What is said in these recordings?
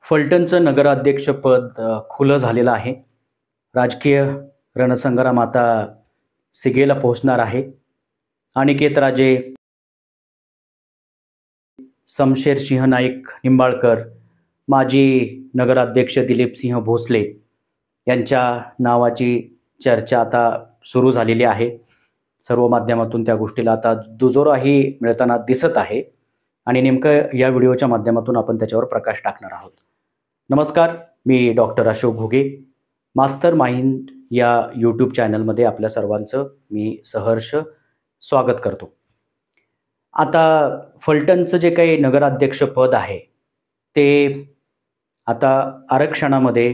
फलटणचं नगराध्यक्षपद खुलं झालेलं आहे. राजकीय रणसंग्राम आता शिगेला पोहोचणार आहे. अनिकेत राजे, शमशेरसिंह नाईक निंबाळकर, माजी नगराध्यक्ष दिलीपसिंह भोसले यांच्या नावाची चर्चा आता सुरू झालेली आहे. सर्व माध्यमातून त्या गोष्टीला आता दुजोराही मिळताना दिसत आहे आणि नेमकं या व्हिडिओच्या माध्यमातून आपण त्याच्यावर प्रकाश टाकणार आहोत. नमस्कार, मी doctor Ashok Ghuge. Master mind या यूट्यूब चॅनलमध्ये आपल्या सर्वांचं मी सहर्ष स्वागत करतो. आता फलटणचं जे काही नगराध्यक्ष पद आहे ते आता आरक्षणामध्ये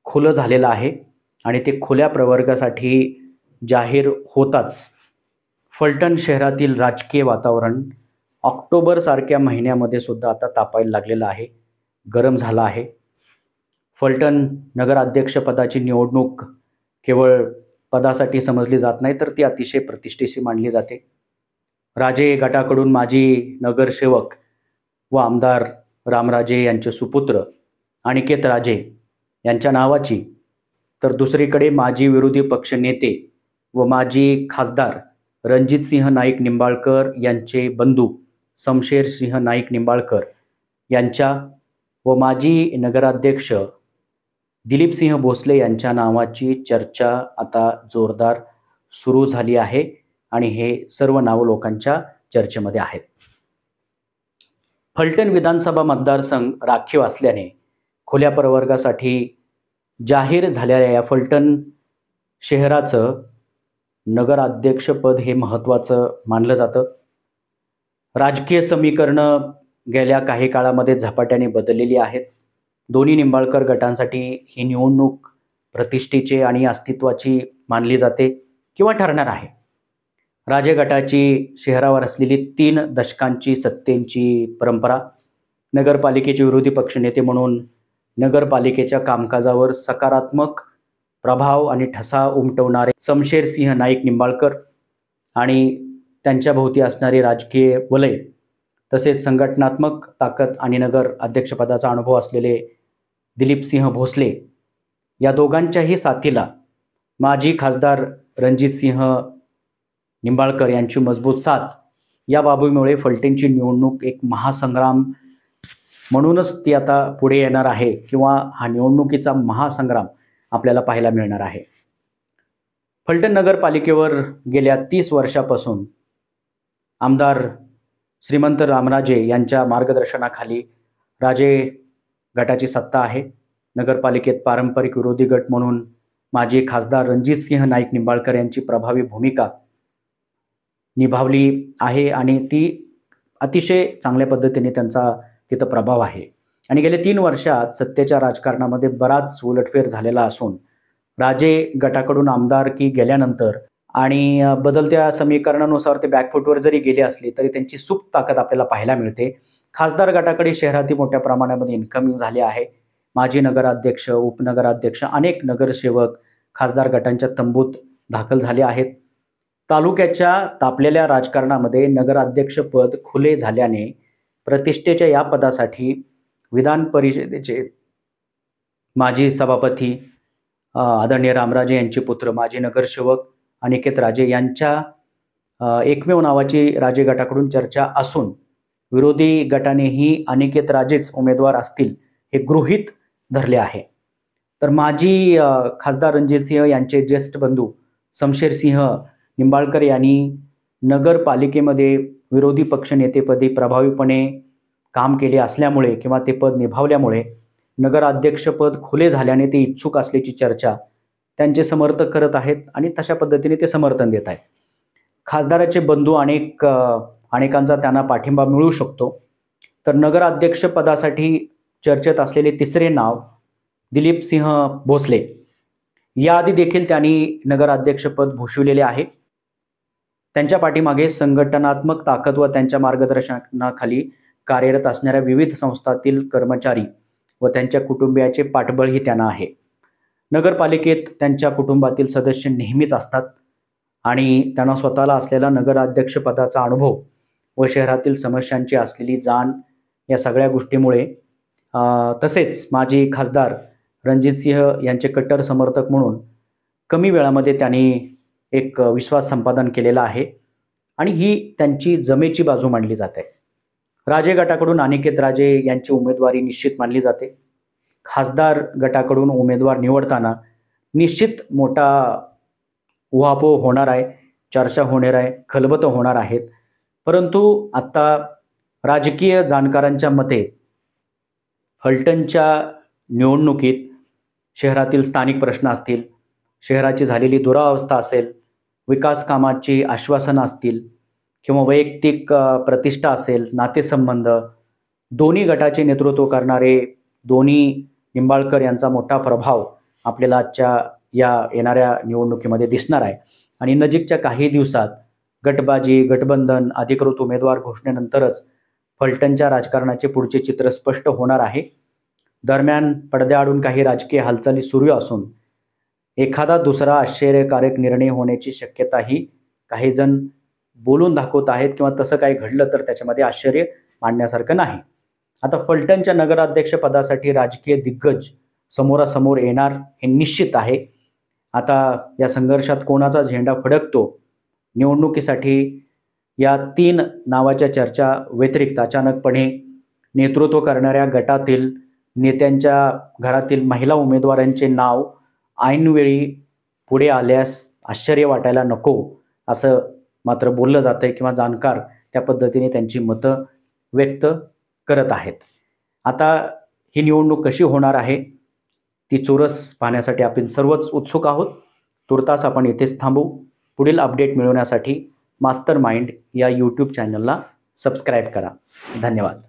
खुलं झालेलं आहे आणि ते खुल्या प्रवर्गासाठी जाहीर होताच फलटण शहरातील राजकीय वातावरण ऑक्टोबरसारख्या महिन्यामध्ये सुद्धा आता तापायला लागलेलं आहे, गरम झालं आहे. फलटण नगराध्यक्षपदाची निवडणूक केवळ पदासाठी समजली जात नाही, तर ती अतिशय प्रतिष्ठेशी मानली जाते. राजे गटाकडून माजी नगरसेवक व आमदार रामराजे यांचे सुपुत्र अनिकेत राजे यांच्या नावाची, तर दुसरीकडे माजी विरोधी पक्ष नेते व माजी खासदार रणजितसिंह नाईक निंबाळकर यांचे बंधू शमशेरसिंह नाईक निंबाळकर यांच्या व माजी नगराध्यक्ष दिलीपसिंह भोसले यांच्या नावाची चर्चा आता जोरदार सुरू झाली आहे आणि हे सर्व नाव लोकांच्या चर्चेमध्ये आहेत. फलटण विधानसभा मतदारसंघ राखीव असल्याने खुल्या प्रवर्गासाठी जाहीर झालेल्या या फलटण शहराचं नगराध्यक्षपद हे महत्त्वाचं मानलं जातं. राजकीय समीकरणं गेल्या काही काळामध्ये झपाट्याने बदललेली आहेत. दोन्ही निंबाळकर गटांसाठी ही निवडणूक प्रतिष्ठेची आणि अस्तित्वाची मानली जाते किंवा ठरणार आहे. राजे गटाची शहरावर असलेली 3 दशकांची सत्तेची परंपरा, नगरपालिकेचे विरोधी पक्षनेते म्हणून नगरपालिकेच्या कामकाजावर सकारात्मक प्रभाव आणि ठसा उमटवणारे शमशेरसिंह नाईक निंबाळकर आणि त्यांच्या भोवती असणारे राजकीय वलय, तसेच संघटनात्मक ताकद आणि नगर अध्यक्षपदाचा अनुभव असलेले दिलीपसिंह भोसले या दोघांच्याही साथीला माजी खासदार रणजितसिंह निंबाळकर यांची मजबूत साथ या बाबीमुळे फलटणची निवडणूक एक महासंग्राम म्हणूनच ती आता पुढे येणार आहे किंवा हा निवडणुकीचा महासंग्राम आपल्याला पाहायला मिळणार आहे. फलटण नगरपालिकेवर गेल्या 30 वर्षापासून आमदार श्रीमंत रामराजे यांच्या मार्गदर्शनाखाली राजे गटाची सत्ता आहे. नगरपालिकेत पारंपरिक विरोधी गट म्हणून माजी खासदार रणजितसिंह नाईक निंबाळकर यांची प्रभावी भूमिका निभावली आहे आणि ती अतिशय चांगल्या पद्धतीने त्यांचा तिथं प्रभाव आहे. आणि गेल्या 3 वर्षात सत्तेच्या राजकारणामध्ये बराच उलटफेर झालेला असून राजे गटाकडून आमदारकी गेल्यानंतर आणि बदलत्या समीकरणानुसार ते बॅकफुटवर जरी गेले असले तरी त्यांची सुप्त ताकद आपल्याला पाहायला मिळते. खासदार गटाकडे शहरातील मोठ्या प्रमाणामध्ये इन्कमिंग झाले आहे. माजी नगराध्यक्ष, उपनगराध्यक्ष, अनेक नगरसेवक खासदार गटांच्या तंबूत दाखल झाले आहेत. तालुक्याच्या तापलेल्या राजकारणामध्ये नगराध्यक्षपद खुले झाल्याने प्रतिष्ठेच्या या पदासाठी विधान परिषदेचे माजी सभापती आदरणीय रामराजे यांचे पुत्र माजी नगरसेवक अनिकेत राजे यांच्या एकमेव नावाची राजे गटाकडून चर्चा असून विरोधी गटानेही अनिकेत राजेच उमेदवार असतील हे गृहीत धरले आहे. तर माजी खासदार रणजितसिंह यांचे ज्येष्ठ बंधू शमशेरसिंह निंबाळकर यांनी नगरपालिकेमध्ये विरोधी पक्षनेतेपदी प्रभावीपणे काम केले असल्यामुळे किंवा ते पद निभावल्यामुळे नगराध्यक्षपद खुले झाल्याने ते इच्छुक असल्याची चर्चा त्यांचे समर्थक करत आहेत आणि तशा पद्धतीने ते समर्थन देत आहेत. खासदाराचे बंधू अनेकांचा त्यांना पाठिंबा मिळू शकतो. तर नगराध्यक्षपदासाठी चर्चेत असलेले तिसरे नाव दिलीपसिंह भोसले, याआधी देखील त्यांनी नगराध्यक्षपद भूषविलेले आहे. त्यांच्या पाठीमागे संघटनात्मक ताकद व त्यांच्या मार्गदर्शनाखाली कार्यरत असणाऱ्या विविध संस्थातील कर्मचारी व त्यांच्या कुटुंबियाचे पाठबळही त्यांना आहे. नगरपालिकेत त्यांच्या कुटुंबातील सदस्य नेहमीच असतात आणि त्यांना स्वतःला असलेला नगराध्यक्षपदाचा अनुभव व शहरातील समस्यांची असलेली जाण या सगळ्या गोष्टीमुळे तसेच माजी खासदार रणजितसिंह यांचे कट्टर समर्थक म्हणून कमी वेळामध्ये त्यांनी एक विश्वास संपादन केलेला आहे आणि ही त्यांची जमेची बाजू मांडली जाते. राजे गटाकडून अनिकेत राजे यांची उमेदवारी निश्चित मानली जाते. खासदार गटाकडून उमेदवार निवडताना निश्चित मोठा उहापोह होणार आहे, चर्चा होणार आहे, खलबतं होणार आहेत. परंतु आत्ता राजकीय जाणकारांच्या मते फलटणच्या निवडणुकीत शहरातील स्थानिक प्रश्न असतील, शहराची झालेली दुरावस्था असेल, विकास कामाची आश्वासनं असतील किंवा वैयक्तिक प्रतिष्ठा असेल, नातेसंबंध, दोन्ही गटाचे नेतृत्व करणारे दोन्ही निंबाळकर यांचा मोठा प्रभाव आपल्याला आजच्या या येणाऱ्या निवडणुकीमध्ये दिसणार आहे. आणि नजीकच्या काही दिवसात गटबाजी, गठबंधन, अधिकृत उमेदवार घोषणेनंतरच फलटणच्या राजकारणाचे पुढचे चित्र स्पष्ट होणार आहे. दरम्यान पडद्याआडून काही राजकीय हालचाली सुरू असून एखादा दुसरा आश्चर्यकारक निर्णय होण्याची शक्यताही काही जण बोलून दाखवत आहेत किंवा तसं काही घडलं तर त्याच्यामध्ये आश्चर्य मानण्यासारखं नाही. आता फलटणच्या नगराध्यक्षपदासाठी राजकीय दिग्गज समोरासमोर येणार हे निश्चित आहे. आता या संघर्षात कोणाचा झेंडा फडकतो, निवडणुकीसाठी या 3 नावाच्या चर्चा व्यतिरिक्त अचानकपणे नेतृत्व करणाऱ्या गटातील नेत्यांच्या घरातील महिला उमेदवारांचे नाव ऐनवेळी पुढे आल्यास आश्चर्य वाटायला नको असं मात्र बोललं जातं आहे किंवा जाणकार त्या पद्धतीने त्यांची मतं व्यक्त करत आहेत. आता ही निवडणूक कशी होणार आहे ती चोरस पाहण्यासाठी आपण सर्वच उत्सुक आहोत. तुर्तास आपण येथेच थांबू. पुढील अपडेट मिळवण्यासाठी मास्टर माइंड या यूट्यूब चॅनलला सबस्क्राईब करा. धन्यवाद.